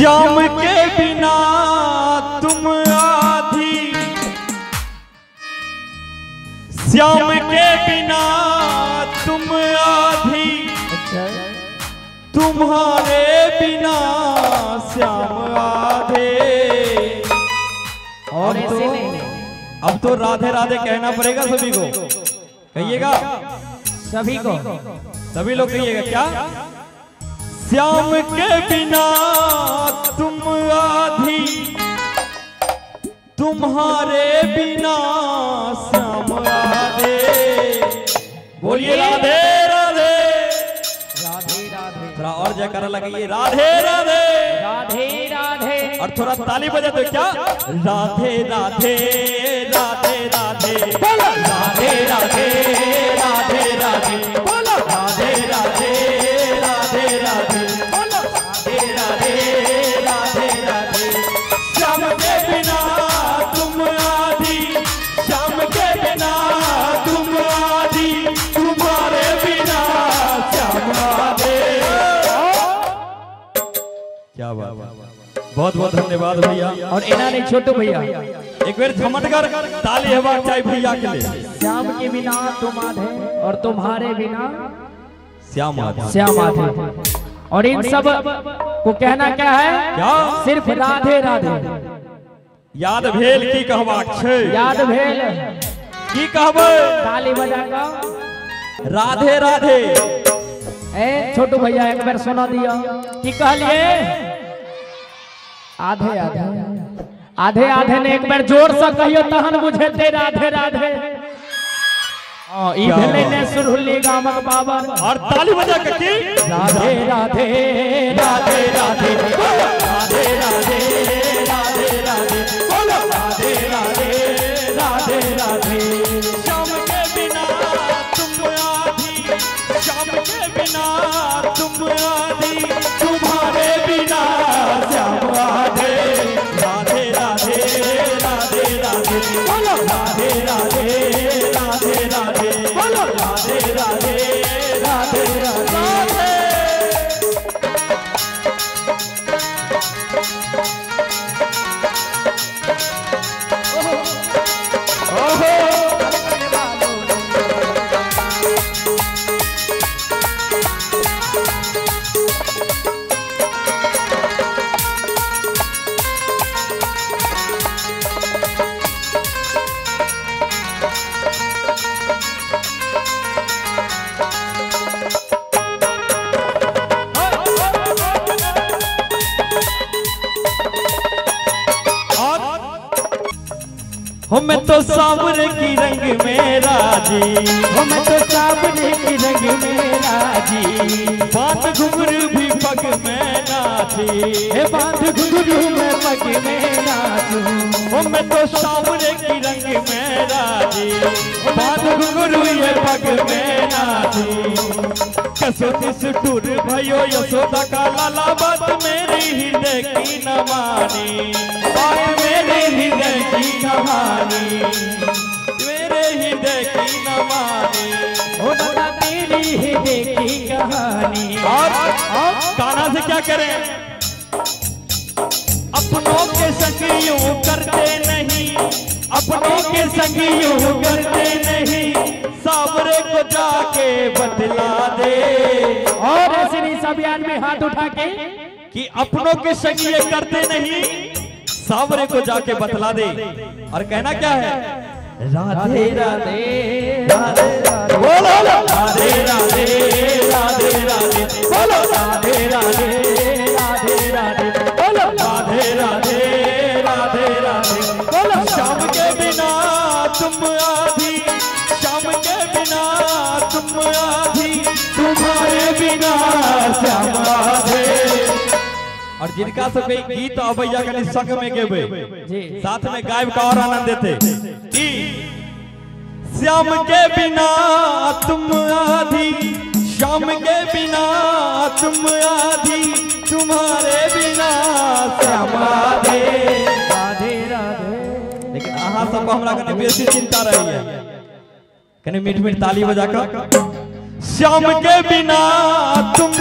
श्याम के बिना तुम आधी, श्याम के बिना तुम आधी, तुम्हारे बिना श्याम आधे। और अब तो राधे राधे कहना पड़ेगा सभी को, कहिएगा सभी को, सभी लोग कहिएगा क्या? श्याम के बिना तुम आधी, तुम्हारे बिना श्याम आधे। बोलिए राधे राधे राधे राधे। थोड़ा और जयकारा लगाइए, राधे राधे राधे राधे। और थोड़ा ताली बजा दो क्या? राधे राधे राधे राधे राधे राधे राधे राधे बोलो राधे राधे राधे राधे बोलो राधे राधे राधे राधे। श्याम के बिना तुम आधी, श्याम के बिना तुम आधी, तुम्हारे बिना श्याम आधे। क्या बात, बहुत बहुत धन्यवाद भैया। और इना नहीं छोटू भैया, एक बार थमटकर ताली हेबाक चाहिए भैया के लिए। श्याम के बिना तुम आधे और तुम्हारे बिना श्याम आधे, श्याम आधे। और इन सब को कहना क्या है? क्या? सिर्फ राधे राधे। याद भेल की कहबाक छै, याद भेल की कहबै? ताली बजाकर राधे राधे। ए छोटू भैया एक बार सुना दिया कि कहलिए आधे आधे आधे आधे ने एक बार जोर से कहियो तहन बुझेते राधे राधे। ई भेले ने सुरहुली गामक पावन। और ताली बजा के की राधे राधे राधे राधे राधे राधे राधे राधे बोलो राधे राधे राधे राधे। श्याम के बिना तुम आधी, श्याम के बिना तुम आधी, तुम्हारे बिना श्याम आधे। राधे राधे राधे राधे बोलो राधे राधे राधे राधे बोलो राधे राधे राधे राधे। मैं तो सावरे की रंग में राजी, मैं तो सावरे की रंग में राजी। बात घुंघरू भी पग में नाची, बात घुंघरू में पग में नाचूं। मैं तो सावरे की रंग में राजी, बात घुंघरू ये पग में नाची। कसोती सुटुर भयो यशोदा का लाला, बात मेरी हृदय की न मानी, बात मेरे हृदय की कहानी, मेरे हृदय की न मानी। ओ दादा तेरी हृदय की कहानी। और गाना से क्या करें? अपनों के संग यूं करते नहीं, अपनों के संग यूं करते नहीं, सावरे को जाके बतला दे। और ऐसे नहीं सब याद में हाथ उठा के कि अपनों के संग ये करते नहीं, सावरे को जाके बतला दे। और कहना क्या है? राधे राधे राधे राधे बोलो राधे राधे राधे राधे बोलो राधे राधे राधे राधे बोलो राधे राधे राधे राधे बोलो। श्याम के बिना तुम आधी, श्याम के बिना तुम आधी, तुम्हारे बिना श्याम आधे। और जिनका सब गीत अबैया के संग में गेबे, साथ में गायब का और आनंद देते। श्याम के बिना तुम आधी, श्याम के बिना तुम आधी, तुम्हारे बिना श्याम आधे। राधे राधे। लेकिन अहाँ सब हमरा कने बेसी चिंता रही है, कने मीठ मीठ ताली बजाकर। श्याम के बिना तुम